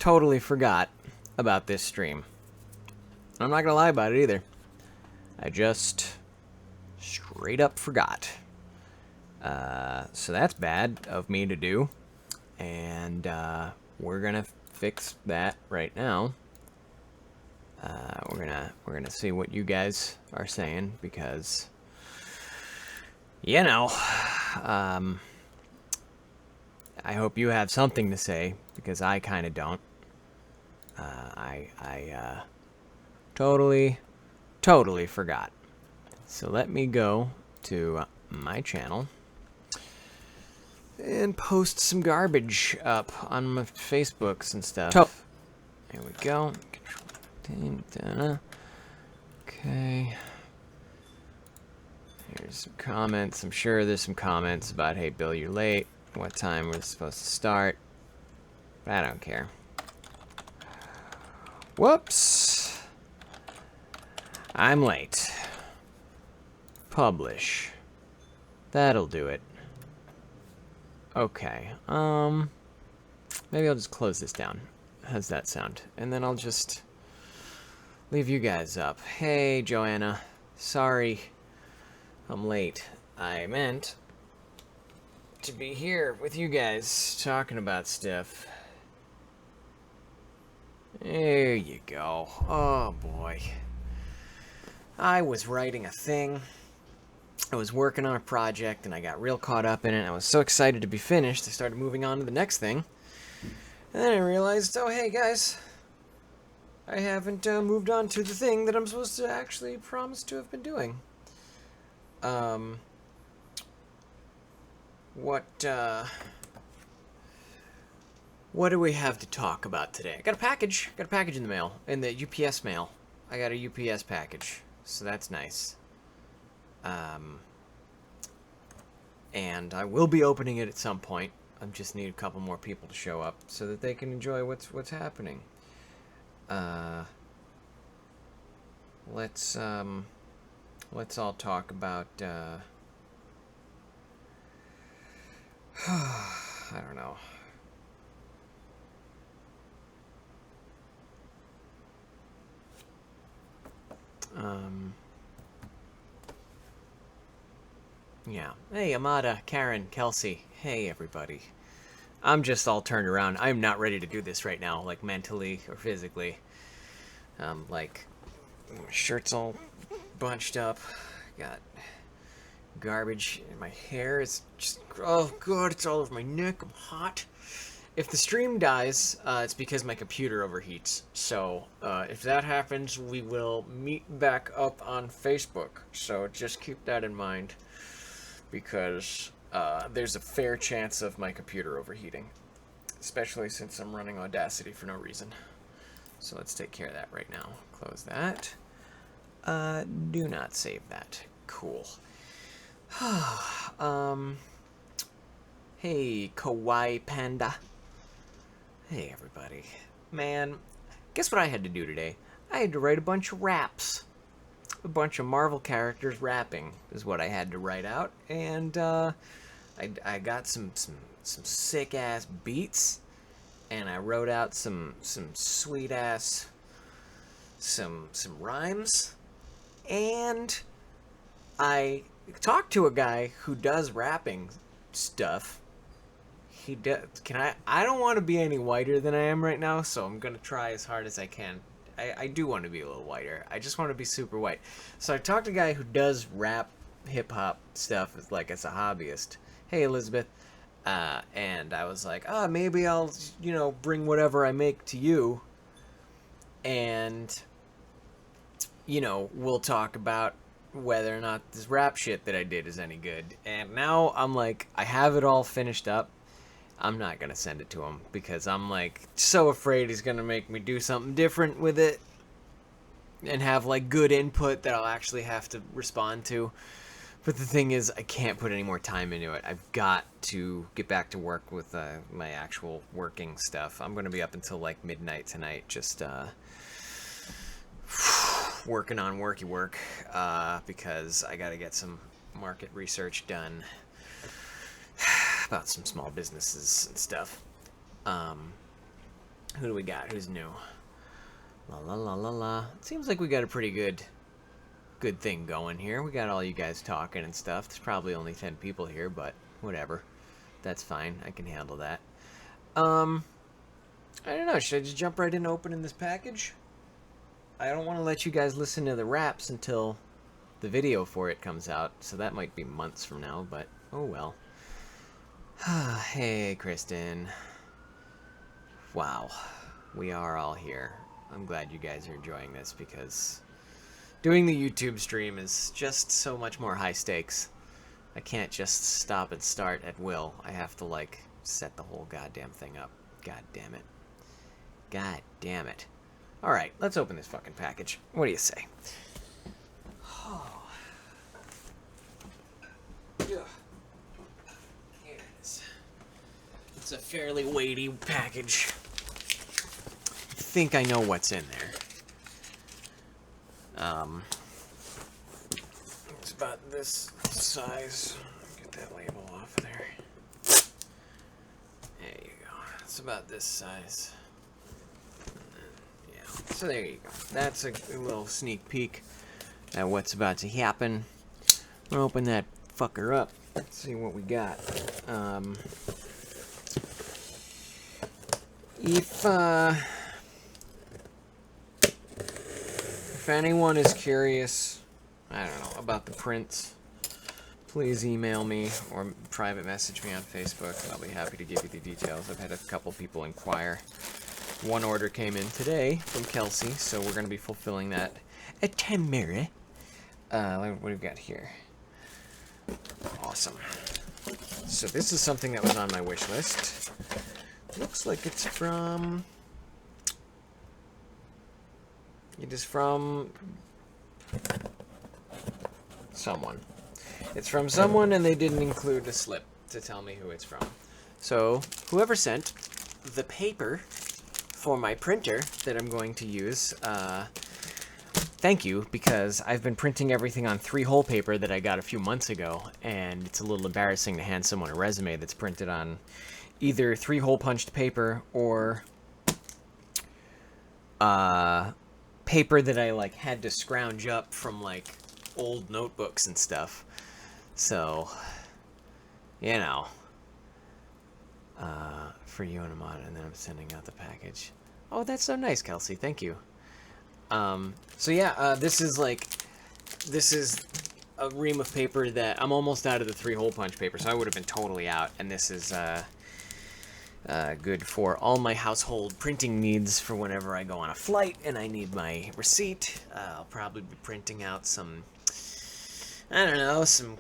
totally forgot about this stream. I'm not gonna lie about it either. I just straight up forgot. So that's bad of me to do. And we're gonna fix that right now. We're gonna see what you guys are saying, because you know, I hope you have something to say, because I kind of don't. I totally forgot. So let me go to my channel and post some garbage up on my Facebooks and stuff. There we go. Okay. Here's some comments. I'm sure there's some comments about, hey, Bill, you're late. What time we're supposed to start. But I don't care. Whoops. I'm late. Publish. That'll do it. Okay. Maybe I'll just close this down. How's that sound? And then I'll just leave you guys up. Hey, Joanna. Sorry I'm late. I meant to be here with you guys talking about stuff. There you go. Oh, boy. I was writing a thing. I was working on a project, and I got real caught up in it. I was so excited to be finished, I started moving on to the next thing. And then I realized, oh, hey, guys, I haven't moved on to the thing that I'm supposed to actually promise to have been doing. What do we have to talk about today? I got a package. Got a package in the mail, in the UPS mail. I got a UPS package, so that's nice. And I will be opening it at some point. I just need a couple more people to show up so that they can enjoy what's happening. Let's all talk about I don't know. Yeah. Hey, Amada, Karen, Kelsey. Hey, everybody. I'm just all turned around. I'm not ready to do this right now, like mentally or physically. Like, my shirt's all bunched up. Got garbage in my hair. It's just, oh god, it's all over my neck. I'm hot. If the stream dies, it's because my computer overheats. So, if that happens, we will meet back up on Facebook. So, just keep that in mind. Because there's a fair chance of my computer overheating. Especially since I'm running Audacity for no reason. So, let's take care of that right now. Close that. Do not save that. Cool. Hey, Kawaii Panda. Hey, everybody. Man, guess what I had to do today? I had to write a bunch of raps. A bunch of Marvel characters rapping is what I had to write out. And, I got some sick-ass beats. And I wrote out some sweet-ass, some rhymes. And I talked to a guy who does rapping stuff. He does. I don't want to be any whiter than I am right now, so I'm gonna try as hard as I can. I do want to be a little whiter. I just want to be super white. So I talked to a guy who does rap, hip hop stuff as a hobbyist. Hey, Elizabeth. And I was like, maybe I'll, bring whatever I make to you. And, we'll talk about whether or not this rap shit that I did is any good. And now I'm like, I have it all finished up. I'm not gonna send it to him because I'm like so afraid he's gonna make me do something different with it and have like good input that I'll actually have to respond to. But the thing is, I can't put any more time into it. I've got to get back to work with my actual working stuff. I'm gonna be up until like midnight tonight, just working on worky work because I gotta get some market research done about some small businesses and stuff. Who do we got? Who's new? La la la la la. It seems like we got a pretty good thing going here. We got all you guys talking and stuff. There's probably only 10 people here, but whatever. That's fine. I can handle that. I don't know. Should I just jump right in opening this package? I don't want to let you guys listen to the raps until the video for it comes out, so that might be months from now, but oh well. Hey, Kristen. Wow. We are all here. I'm glad you guys are enjoying this because doing the YouTube stream is just so much more high stakes. I can't just stop and start at will. I have to, like, set the whole goddamn thing up. God damn it. God damn it. Alright, let's open this fucking package. What do you say? Oh. Here it is. It's a fairly weighty package. I think I know what's in there. It's about this size. Get that label off there. There you go. It's about this size. Yeah. So there you go. That's a little sneak peek at what's about to happen. I'm gonna open that fucker up. Let's see what we got. If anyone is curious, I don't know, about the prints, please email me or private message me on Facebook. I'll be happy to give you the details. I've had a couple people inquire. One order came in today from Kelsey, so we're going to be fulfilling that at tomorrow. What do we got here? Awesome. So this is something that was on my wish list. Looks like it's from... It is from... someone. It's from someone, and they didn't include a slip to tell me who it's from. So, whoever sent the paper for my printer that I'm going to use, thank you, because I've been printing everything on 3-hole paper that I got a few months ago, and it's a little embarrassing to hand someone a resume that's printed on either 3-hole punched paper or paper that I like had to scrounge up from like old notebooks and stuff. So, you know, for you and Amada, and then I'm sending out the package. Oh, that's so nice, Kelsey. Thank you. So yeah, this is a ream of paper that I'm almost out of the 3-hole punch paper, so I would have been totally out. And this is good for all my household printing needs for whenever I go on a flight and I need my receipt. I'll probably be printing out some, I don't know, some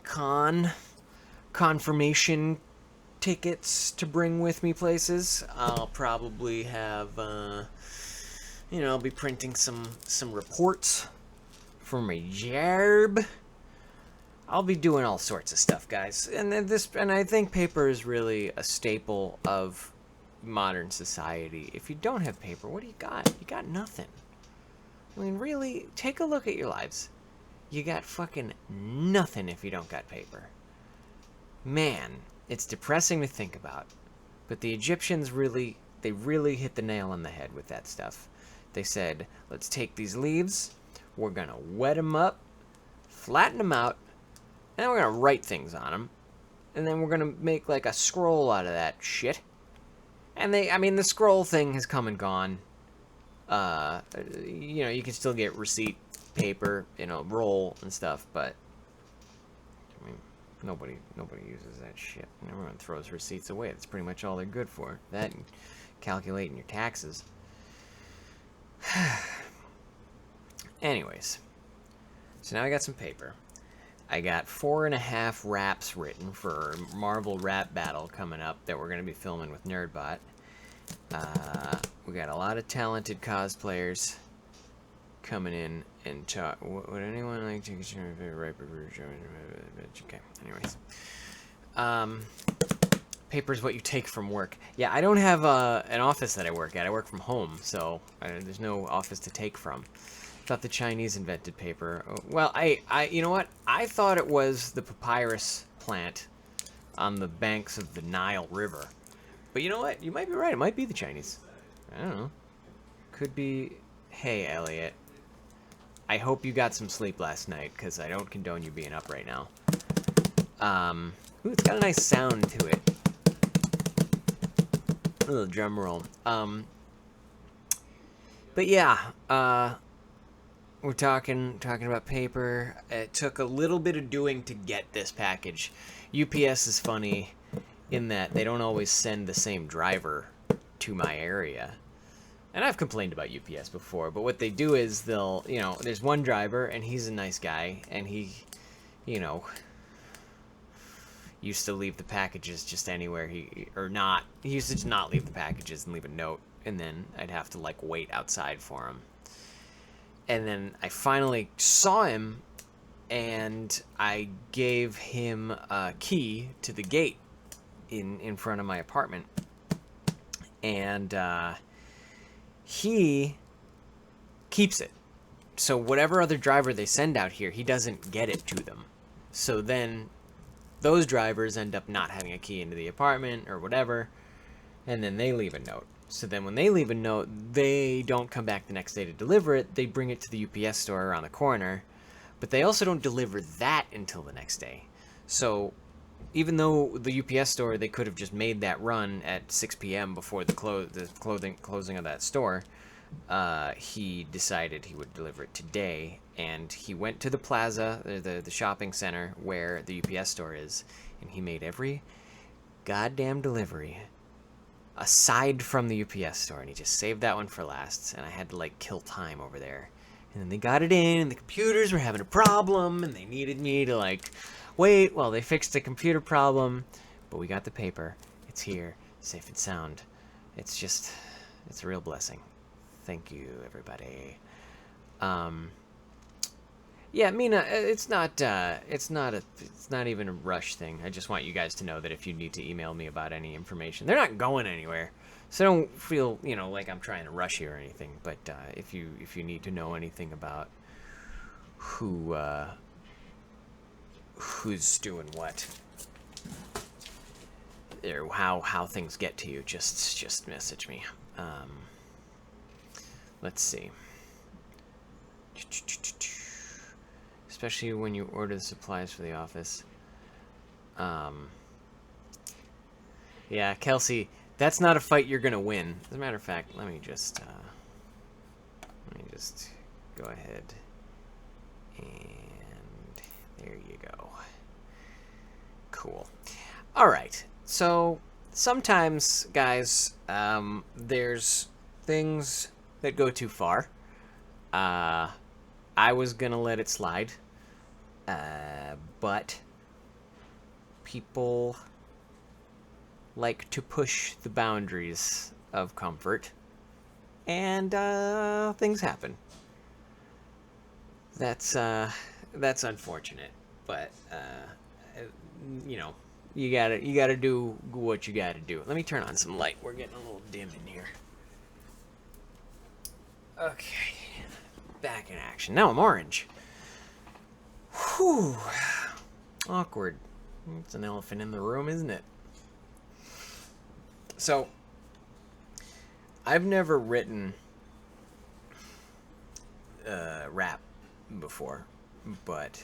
confirmation tickets to bring with me places. I'll probably have, you know, I'll be printing some reports for my job. I'll be doing all sorts of stuff, guys. And I think paper is really a staple of modern society. If you don't have paper, what do you got? You got nothing. I mean, really, take a look at your lives. You got fucking nothing if you don't got paper. Man, it's depressing to think about. But the Egyptians really hit the nail on the head with that stuff. They said, let's take these leaves, we're gonna wet them up, flatten them out, and then we're gonna write things on them, and then we're gonna make like a scroll out of that shit. And I mean, the scroll thing has come and gone. You know, you can still get receipt paper, you know, roll and stuff, but I mean, nobody uses that shit. And everyone throws receipts away. That's pretty much all they're good for. That and calculating your taxes. Anyways, so now I got some paper. I got 4.5 raps written for Marvel Rap Battle coming up that we're going to be filming with NerdBot. We got a lot of talented cosplayers coming in and talk. Would anyone like to get your favorite rapper? Okay, anyways. Paper's what you take from work. Yeah, I don't have an office that I work at. I work from home, so there's no office to take from. Thought the Chinese invented paper. Well, you know what? I thought it was the papyrus plant on the banks of the Nile River. But you know what? You might be right. It might be the Chinese. I don't know. Could be... Hey, Elliot. I hope you got some sleep last night, because I don't condone you being up right now. Ooh, it's got a nice sound to it. A little drum roll. But yeah, we're talking about paper. It took a little bit of doing to get this package. UPS is funny in that they don't always send the same driver to my area. And I've complained about UPS before, but what they do is they'll, you know, there's one driver and he's a nice guy and he, you know, used to leave the packages just anywhere he used to just not leave the packages and leave a note, and then I'd have to like wait outside for him. And then I finally saw him and I gave him a key to the gate in front of my apartment. And he keeps it. So whatever other driver they send out here, he doesn't get it to them. So then those drivers end up not having a key into the apartment or whatever, and then they leave a note. So then when they leave a note, they don't come back the next day to deliver it. They bring it to the UPS store around the corner, but they also don't deliver that until the next day. So even though the UPS store, they could have just made that run at 6 p.m. before the closing of that store, he decided he would deliver it today, and he went to the plaza, the shopping center where the UPS store is, and he made every goddamn delivery aside from the UPS store, and he just saved that one for last, and I had to like kill time over there. And then they got it in, and the computers were having a problem, and they needed me to like wait while they fixed the computer problem, but we got the paper. It's here, safe and sound. It's a real blessing. Thank you, everybody. Yeah, Mina, it's not even a rush thing. I just want you guys to know that if you need to email me about any information, they're not going anywhere. So don't feel, you know, like I'm trying to rush you or anything. But if you need to know anything about who's doing what, or how things get to you, just message me. Let's see. Especially when you order the supplies for the office. Yeah, Kelsey, that's not a fight you're gonna win. As a matter of fact, let me just go ahead and there you go. Cool. All right. So sometimes, guys, there's things that go too far. I was gonna let it slide, but people like to push the boundaries of comfort, and things happen. That's unfortunate, but you know, you gotta do what you gotta do. Let me turn on some light. We're getting a little dim in here. Okay, back in action. Now I'm orange. Whew. Awkward. It's an elephant in the room, isn't it? So, I've never written rap before, but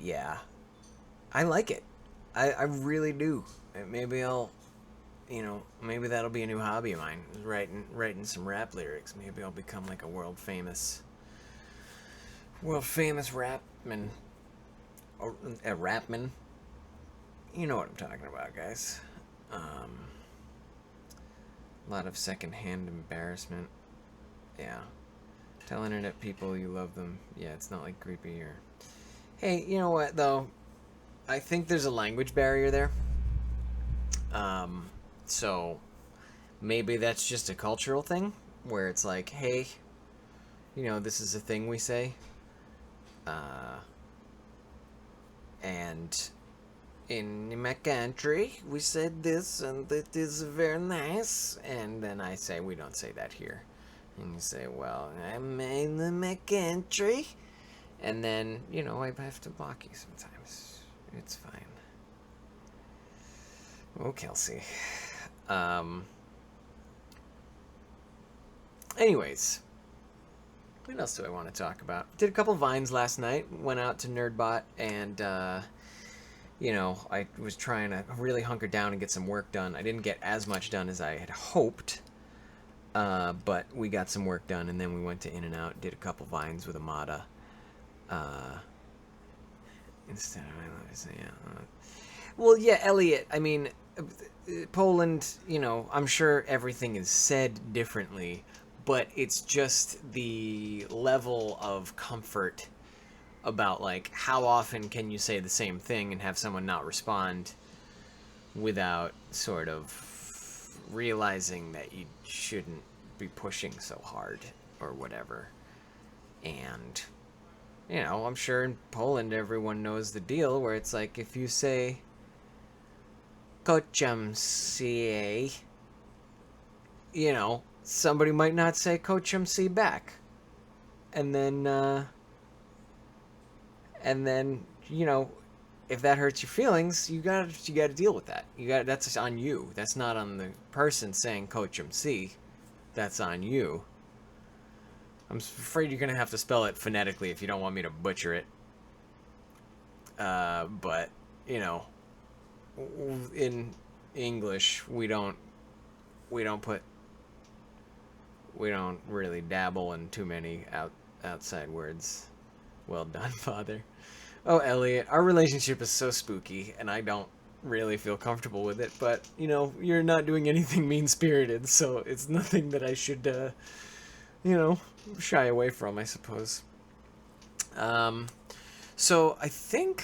yeah, I like it. I really do. Maybe I'll, you know, maybe that'll be a new hobby of mine, writing some rap lyrics. Maybe I'll become like a world famous rapman, or a rapman. You know what I'm talking about, guys. A lot of secondhand embarrassment. Yeah. Tell internet people you love them. Yeah, it's not like creepy or... Hey, you know what, though? I think there's a language barrier there. So maybe that's just a cultural thing where it's like, hey, you know, this is a thing we say. And in my country, we said this, and that is very nice. And then I say, we don't say that here. And you say, well, I'm in my country. And then, you know, I have to block you sometimes. It's fine. Oh, Kelsey. Anyways, what else do I want to talk about? Did a couple vines last night. Went out to Nerdbot and, you know, I was trying to really hunker down and get some work done. I didn't get as much done as I had hoped, but we got some work done, and then we went to In-N-Out, did a couple vines with Amada. Instead of, yeah. Well, yeah, Elliot, I mean, Poland, you know, I'm sure everything is said differently, but it's just the level of comfort about, like, how often can you say the same thing and have someone not respond without sort of realizing that you shouldn't be pushing so hard or whatever. And, you know, I'm sure in Poland everyone knows the deal where it's like if you say Kocham CA, you know, somebody might not say Kocham C back. And then, you know, if that hurts your feelings, you gotta deal with that. That's on you. That's not on the person saying Kocham C. That's on you. I'm afraid you're gonna have to spell it phonetically if you don't want me to butcher it. But you know, in English, we don't really dabble in too many outside words. Well done, Father. Oh, Elliot, our relationship is so spooky, and I don't really feel comfortable with it, but, you know, you're not doing anything mean-spirited, so it's nothing that I should, you know, shy away from, I suppose. So I think...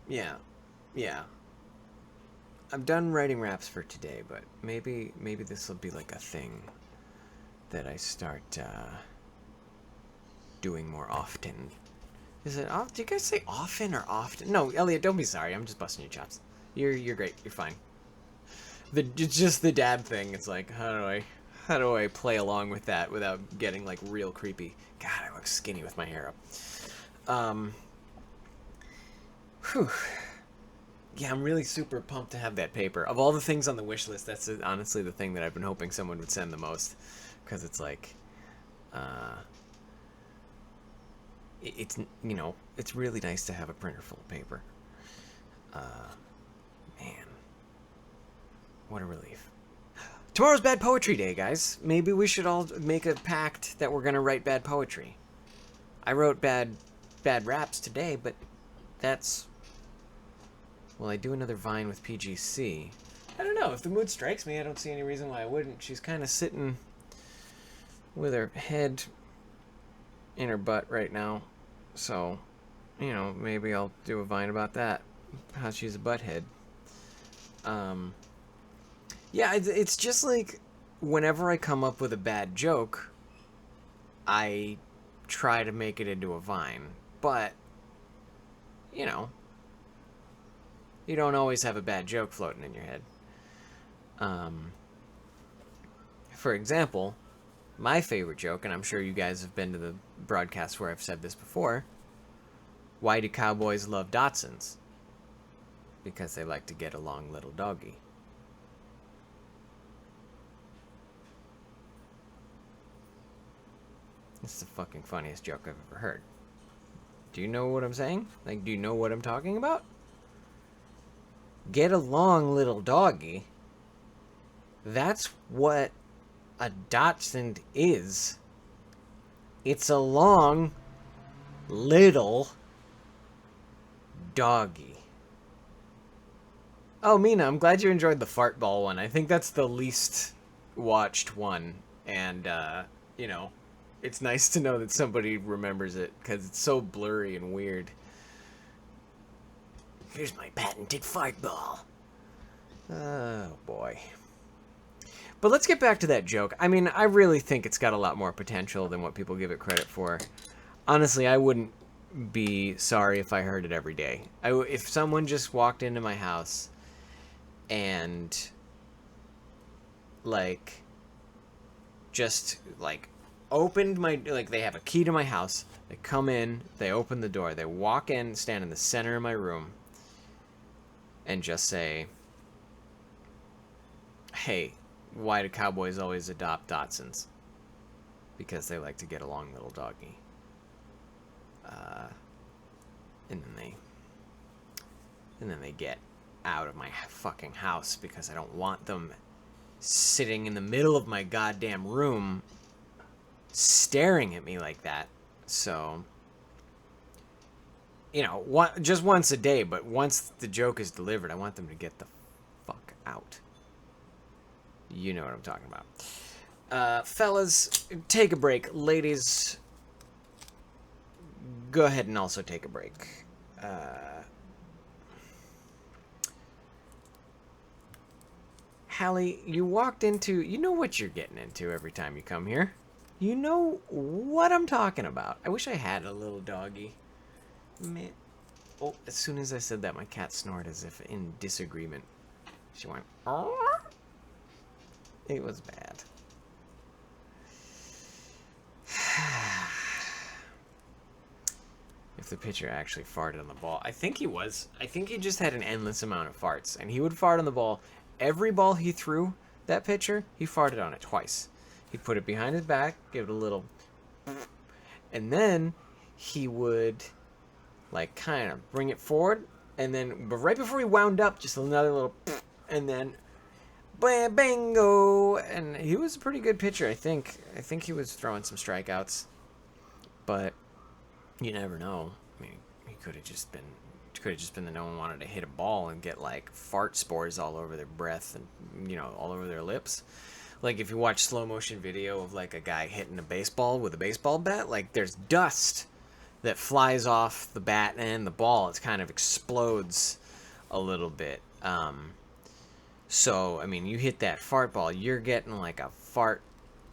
yeah. I'm done writing raps for today, but maybe this will be like a thing that I start, doing more often. Is it off? Do you guys say often or often? No, Elliot, don't be sorry. I'm just busting your chops. You're great. You're fine. It's just the dad thing. It's like, how do I play along with that without getting like real creepy? God, I look skinny with my hair up. Whew. Yeah, I'm really super pumped to have that paper. Of all the things on the wish list, that's honestly the thing that I've been hoping someone would send the most, because it's like, it's, you know, it's really nice to have a printer full of paper. Man, what a relief. Tomorrow's Bad Poetry Day, guys. Maybe we should all make a pact that we're gonna write bad poetry. I wrote bad raps today, but that's... Will I do another Vine with PGC? I don't know. If the mood strikes me, I don't see any reason why I wouldn't. She's kind of sitting with her head in her butt right now. So, you know, maybe I'll do a Vine about that. How she's a butthead. Yeah, it's just like whenever I come up with a bad joke, I try to make it into a Vine. But, you know, you don't always have a bad joke floating in your head. For example, my favorite joke, and I'm sure you guys have been to the broadcast where I've said this before, why do cowboys love Datsuns? Because they like to get along, little doggy. This is the fucking funniest joke I've ever heard. Do you know what I'm saying? Like, do you know what I'm talking about? Get along, little doggy. That's what a Dachshund is. It's a long, little doggy. Oh, Mina, I'm glad you enjoyed the fart ball one. I think that's the least watched one. And, you know, it's nice to know that somebody remembers it, because it's so blurry and weird. Here's my patented fart ball. Oh, boy. But let's get back to that joke. I mean, I really think it's got a lot more potential than what people give it credit for. Honestly, I wouldn't be sorry if I heard it every day. If someone just walked into my house and, like, just, like, opened my... Like, they have a key to my house. They come in, they open the door, they walk in, stand in the center of my room, and just say, hey, why do cowboys always adopt Dachshunds? Because they like to get along, little doggy. And then they get out of my fucking house because I don't want them sitting in the middle of my goddamn room staring at me like that. So, you know, just once a day, but once the joke is delivered, I want them to get the fuck out. You know what I'm talking about. Fellas, take a break. Ladies, go ahead and also take a break. Hallie, you walked into... You know what you're getting into every time you come here. You know what I'm talking about. I wish I had a little doggy. Man. Oh, as soon as I said that, my cat snored as if in disagreement. She went... Arr! It was bad. If the pitcher actually farted on the ball. I think he was. I think he just had an endless amount of farts. And he would fart on the ball. Every ball he threw, that pitcher, he farted on it twice. He'd put it behind his back, give it a little... And then he would, like, kind of bring it forward. And then, but right before he wound up, just another little... And then... Bam, bango! And he was a pretty good pitcher, I think. I think he was throwing some strikeouts. But... You never know. I mean, he could have just been that no one wanted to hit a ball and get like fart spores all over their breath and, you know, all over their lips. Like if you watch slow motion video of like a guy hitting a baseball with a baseball bat, like there's dust that flies off the bat and the ball. It kind of explodes a little bit. So I mean, you hit that fart ball, you're getting like a fart,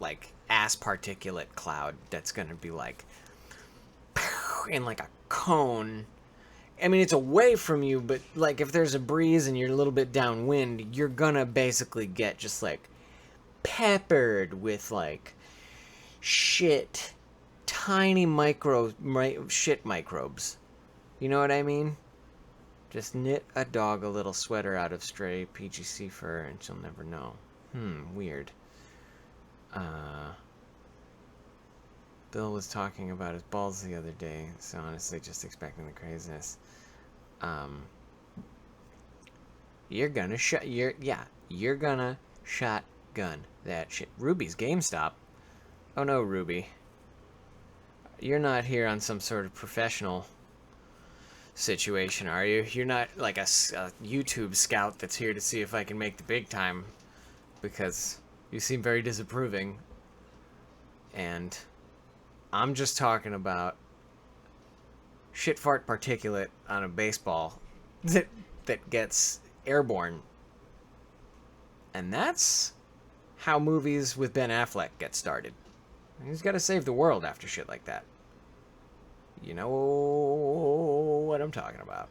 like ass particulate cloud that's gonna be like in like a cone. I mean, it's away from you, but like if there's a breeze and you're a little bit downwind, you're gonna basically get just like peppered with like shit, tiny shit microbes. You know what I mean? Just knit a dog a little sweater out of stray PGC fur and she'll never know. Weird. Bill was talking about his balls the other day, so honestly just expecting the craziness. You're gonna shotgun that shit. Ruby's GameStop. Oh no, Ruby. You're not here on some sort of professional situation, are you? You're not like a YouTube scout that's here to see if I can make the big time, because you seem very disapproving. And I'm just talking about shit fart particulate on a baseball that gets airborne. And that's how movies with Ben Affleck get started. He's got to save the world after shit like that. You know what I'm talking about.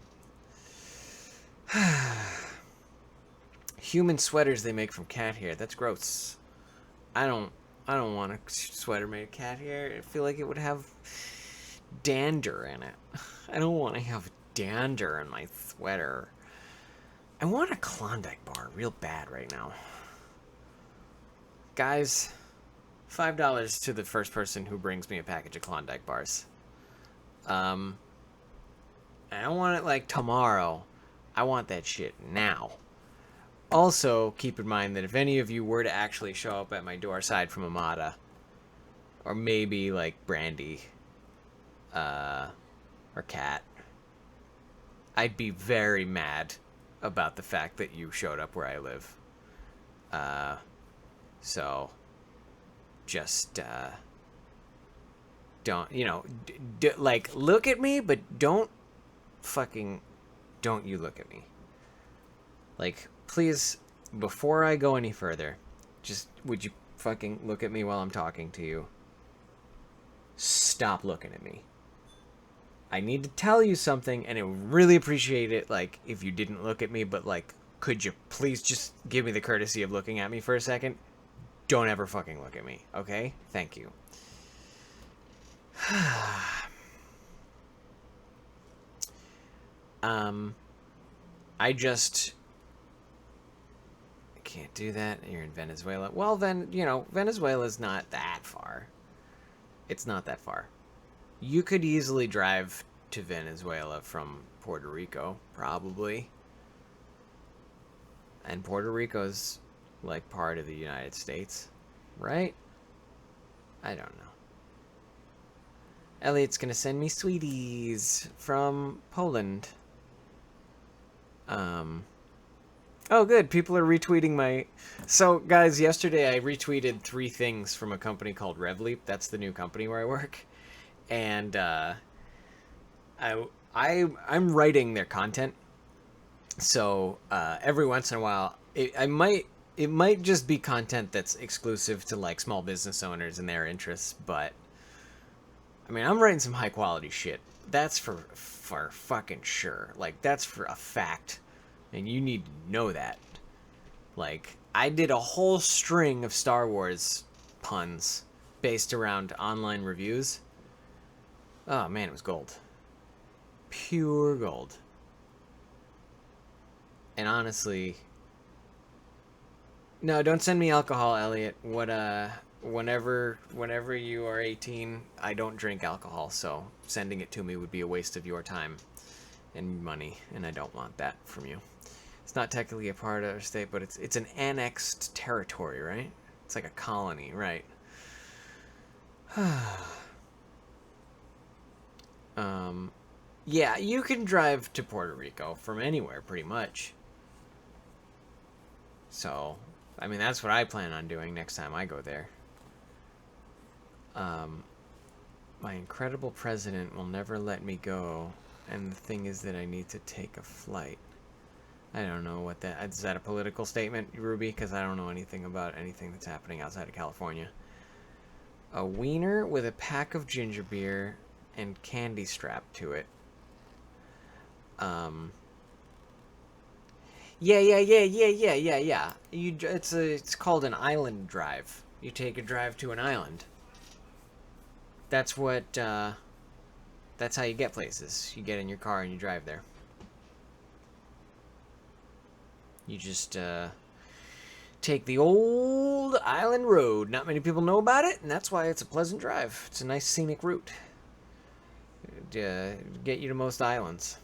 Human sweaters they make from cat hair. That's gross. I don't want a sweater made of cat hair. I feel like it would have dander in it. I don't want to have dander in my sweater. I want a Klondike bar real bad right now. Guys, $5 to the first person who brings me a package of Klondike bars. I don't want it like tomorrow. I want that shit now. Also, keep in mind that if any of you were to actually show up at my door aside from Amada, or maybe like Brandy, or Kat, I'd be very mad about the fact that you showed up where I live. So, just, don't, you know, like, look at me, but don't you look at me. Like, please, before I go any further, just, would you fucking look at me while I'm talking to you? Stop looking at me. I need to tell you something, and I would really appreciate it, like, if you didn't look at me, but, like, could you please just give me the courtesy of looking at me for a second? Don't ever fucking look at me, okay? Thank you. can't do that. You're in Venezuela. Well, then, you know, Venezuela's not that far. It's not that far. You could easily drive to Venezuela from Puerto Rico, probably. And Puerto Rico's like part of the United States, right? I don't know. Elliot's gonna send me sweeties from Poland. Oh, good. People are retweeting my... So, guys, yesterday I retweeted 3 things from a company called RevLeap. That's the new company where I work. And I'm writing their content. So every once in a while, it might just be content that's exclusive to like small business owners and their interests. But I mean, I'm writing some high quality shit. That's for fucking sure. Like that's for a fact, and you need to know that. Like I did a whole string of Star Wars puns based around online reviews. Oh man, it was gold. Pure gold. And honestly, no, don't send me alcohol, Elliot. Whenever you are 18, I don't drink alcohol, so sending it to me would be a waste of your time and money, and I don't want that from you. It's not technically a part of our state, but it's an annexed territory, right? It's like a colony, right? Yeah, you can drive to Puerto Rico from anywhere, pretty much. So, I mean, that's what I plan on doing next time I go there. My incredible president will never let me go, and the thing is that I need to take a flight. I don't know what that... Is that a political statement, Ruby? Because I don't know anything about anything that's happening outside of California. A wiener with a pack of ginger beer and candy strapped to it. Yeah. It's called an island drive. You take a drive to an island. That's what, that's how you get places. You get in your car and you drive there. You just, take the old island road. Not many people know about it, and that's why it's a pleasant drive. It's a nice scenic route. Get you to most islands.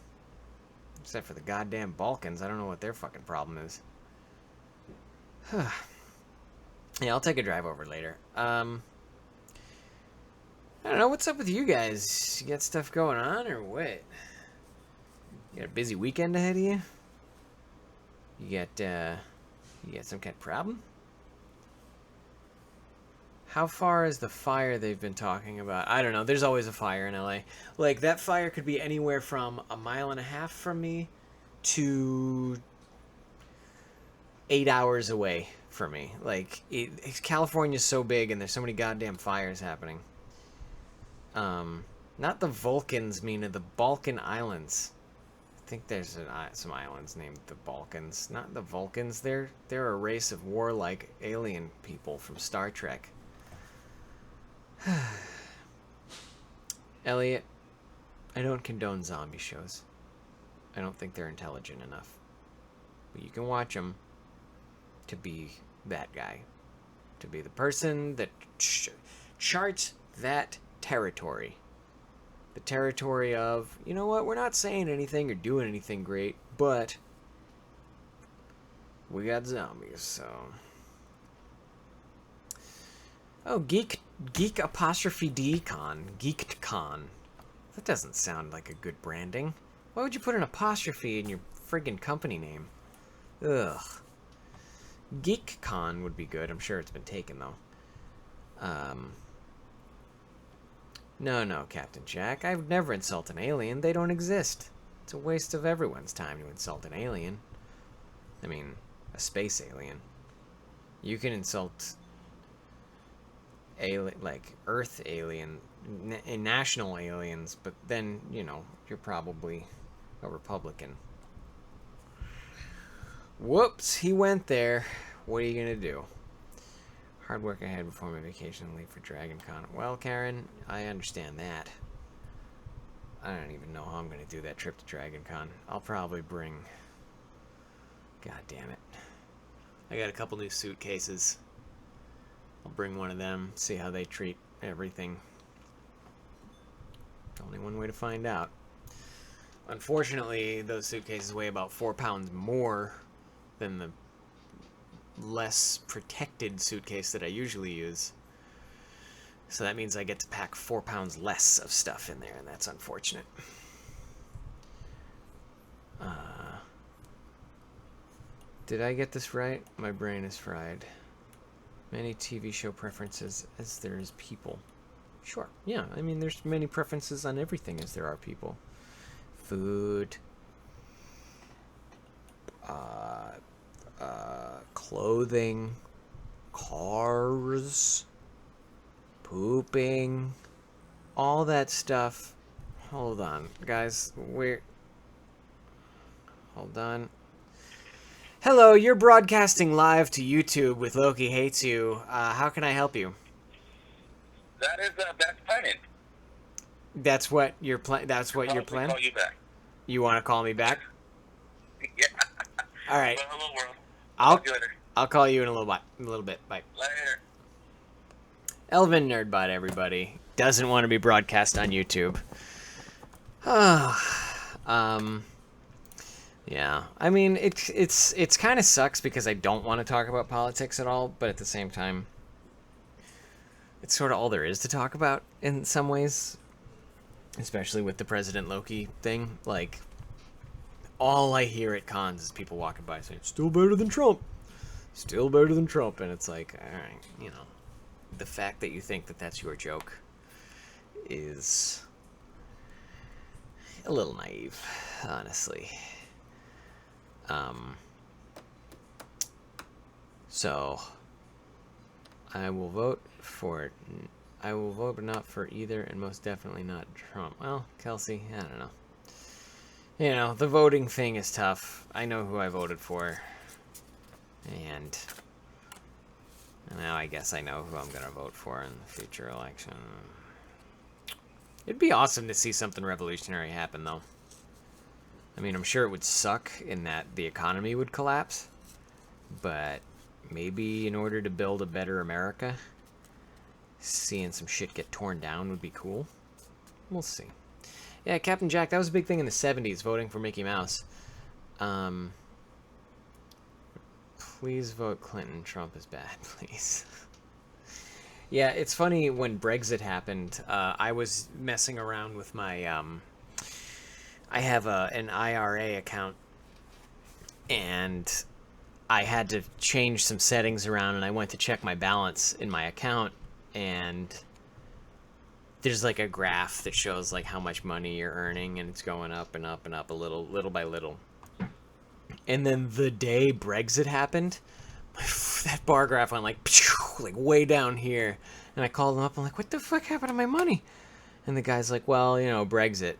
Except for the goddamn Balkans. I don't know what their fucking problem is. Yeah, I'll take a drive over later. I don't know, what's up with you guys? You got stuff going on, or what? You got a busy weekend ahead of you? You got some kind of problem? How far is the fire they've been talking about? I don't know. There's always a fire in LA. Like, that fire could be anywhere from 1.5 miles from me to 8 hours away from me. Like, California's so big and there's so many goddamn fires happening. Not the Vulcans, Mina, the Balkan Islands. I think there's some islands named the Balkans. Not the Vulcans. They're a race of warlike alien people from Star Trek. Elliot, I don't condone zombie shows. I don't think they're intelligent enough. But you can watch them to be that guy. To be the person that charts that territory. The territory of, you know what, we're not saying anything or doing anything great, but we got zombies, so... Oh, Geek apostrophe D Con. Geeked Con. That doesn't sound like a good branding. Why would you put an apostrophe in your friggin' company name? Ugh. Geek Con would be good. I'm sure it's been taken, though. No, Captain Jack. I would never insult an alien. They don't exist. It's a waste of everyone's time to insult an alien. I mean, a space alien. You can insult... like Earth alien, national aliens, but then, you know, you're probably a Republican. Whoops, he went there. What are you gonna do? Hard work ahead before my vacation, leave for Dragon Con. Well, Karen, I understand that. I don't even know how I'm gonna do that trip to Dragon Con. I'll probably bring... God damn it. I got a couple new suitcases. I'll bring one of them, see how they treat everything. Only one way to find out. Unfortunately, those suitcases weigh about 4 pounds more than the less protected suitcase that I usually use. So that means I get to pack 4 pounds less of stuff in there, and that's unfortunate. Did I get this right? My brain is fried. Many TV show preferences as there is people. Sure, yeah, I mean, there's many preferences on everything as there are people. Food. Clothing. Cars. Pooping. All that stuff. Hold on, guys. Hold on. Hello, you're broadcasting live to YouTube with Loki Hates You. How can I help you? That's planning. That's what you're That's what you're planning. Call you back. You want to call me back? Yeah. All right. Well, hello world. I'll you later. I'll call you in a little bit. Bye. Later. Elvin Nerdbot, everybody, doesn't want to be broadcast on YouTube. Yeah. I mean, it's kind of sucks because I don't want to talk about politics at all, but at the same time, it's sort of all there is to talk about in some ways, especially with the President Loki thing. Like, all I hear at cons is people walking by saying, "Still better than Trump. Still better than Trump," and it's like, all right, you know, the fact that you think that that's your joke is a little naive, honestly. So I will vote but not for either, and most definitely not Trump. Well, Kelsey, I don't know. You know, the voting thing is tough. I know who I voted for, and now I guess I know who I'm gonna vote for in the future election. It'd be awesome to see something revolutionary happen, though. I mean, I'm sure it would suck in that the economy would collapse, but maybe in order to build a better America, seeing some shit get torn down would be cool. We'll see. Yeah, Captain Jack, that was a big thing in the 70s, voting for Mickey Mouse. Please vote Clinton. Trump is bad, please. Yeah, it's funny, when Brexit happened, I was messing around with my, I have an IRA account, and I had to change some settings around, and I went to check my balance in my account, and there's like a graph that shows like how much money you're earning, and it's going up and up and up little by little. And then the day Brexit happened, that bar graph went like way down here, and I called him up. I'm like, "What the fuck happened to my money?" And the guy's like, "Well, you know, Brexit.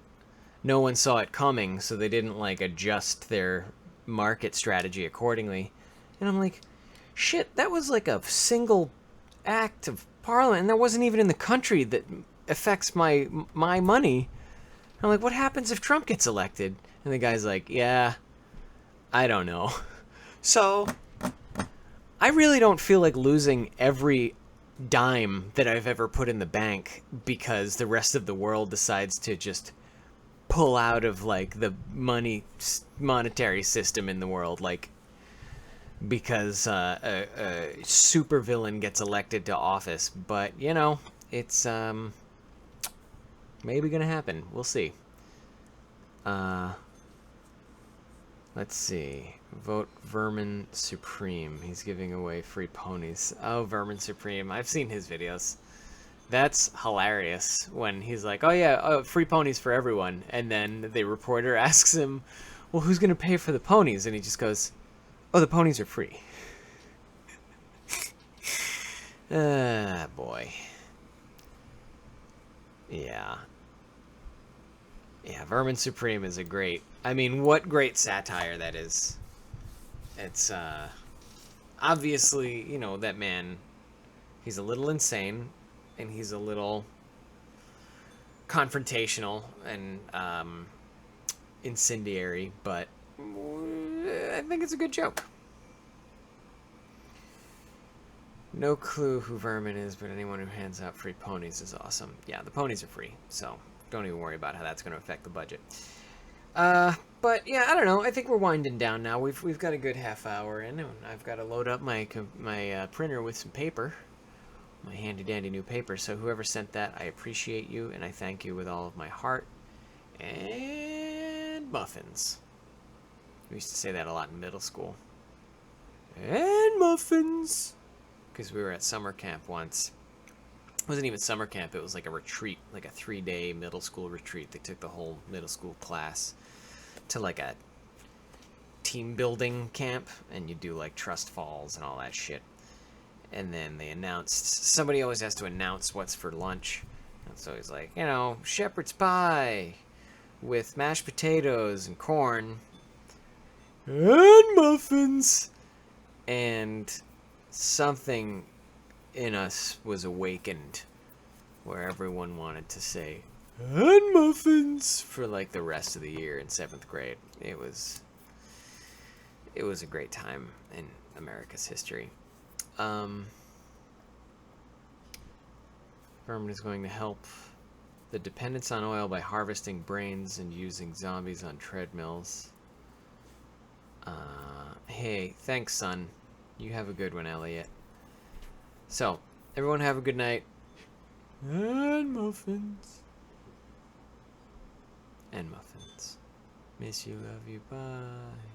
No one saw it coming, so they didn't like adjust their market strategy accordingly." And I'm like, "Shit, that was like a single act of parliament, and that wasn't even in the country that affects my money." I'm like, "What happens if Trump gets elected?" And the guy's like, "Yeah, I don't know." So I really don't feel like losing every dime that I've ever put in the bank because the rest of the world decides to just pull out of like the monetary system in the world, like because a supervillain gets elected to office. But you know, it's maybe gonna happen. We'll see. Let's see. Vote Vermin Supreme. He's giving away free ponies. Oh, Vermin Supreme. I've seen his videos. That's hilarious when he's like, "Oh yeah, free ponies for everyone." And then the reporter asks him, "Well, who's going to pay for the ponies?" And he just goes, "Oh, the ponies are free." Ah, boy. Yeah. Yeah, Vermin Supreme is a great... I mean, what great satire that is. It's, obviously, you know, that man, he's a little insane, and he's a little confrontational and, incendiary, but I think it's a good joke. No clue who Vermin is, but anyone who hands out free ponies is awesome. Yeah, the ponies are free, so don't even worry about how that's going to affect the budget. But yeah, I don't know. I think we're winding down now. We've got a good half hour in, and I've got to load up my printer with some paper, my handy dandy new paper. So whoever sent that, I appreciate you, and I thank you with all of my heart. And muffins. We used to say that a lot in middle school. And muffins, because we were at summer camp once. It wasn't even summer camp. It was like a retreat, like a 3-day middle school retreat. They took the whole middle school class to like a team building camp, and you do like trust falls and all that shit. And then they announced, somebody always has to announce what's for lunch. And so he's like, shepherd's pie with mashed potatoes and corn and muffins. And something in us was awakened where everyone wanted to say and muffins for like the rest of the year in 7th grade. It was a great time in America's history. Vermin is going to help the dependence on oil by harvesting brains and using zombies on treadmills. Hey, thanks, son. You have a good one, Elliot. So, everyone have a good night. And muffins. And muffins. Miss you, love you, bye.